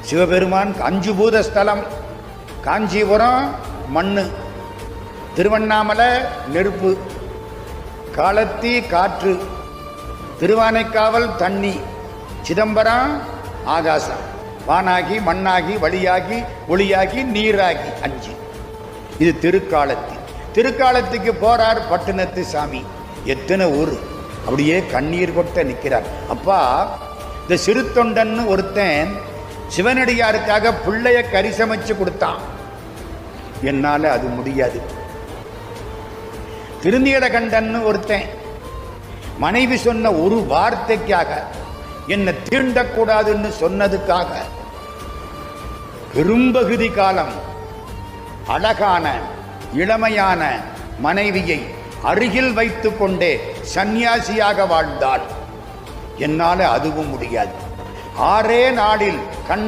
சிவபெருமான் 5 பூத ஸ்தலம். காஞ்சிபுரம் மண்ணு, திருவண்ணாமலை நெருப்பு, காலத்தி காற்று, திருவானைக்காவல் தண்ணி, சிதம்பரம் ஆகாசம், வானாகி மண்ணாகி வழியாகி ஒளியாகி நீராகி 5. இது திருக்காலத்தி. திருக்காலத்துக்கு போறார் பட்டினத்து சாமி. எத்தனை ஊர், அப்படியே கண்ணீர் கொட்ட நிற்கிறார். அப்பா, இந்த சிறு தொண்டன்னு ஒருத்தன் சிவனடியாருக்காக பிள்ளைய கறி சமைச்சு கொடுத்தான். என்னால அது முடியாது. திருநீலகண்டன்னு ஒருத்தன் மனைவி சொன்ன ஒரு வார்த்தைக்காக என்னை தீண்டக்கூடாதுன்னு சொன்னதுக்காக பெரும்பகுதி காலம் அழகான இளமையான மனைவியை அருகில் வைத்து கொண்டே சந்நியாசியாக வாழ்ந்தாள். என்னால அதுவும் முடியாது. 6 நாளில் கண்ண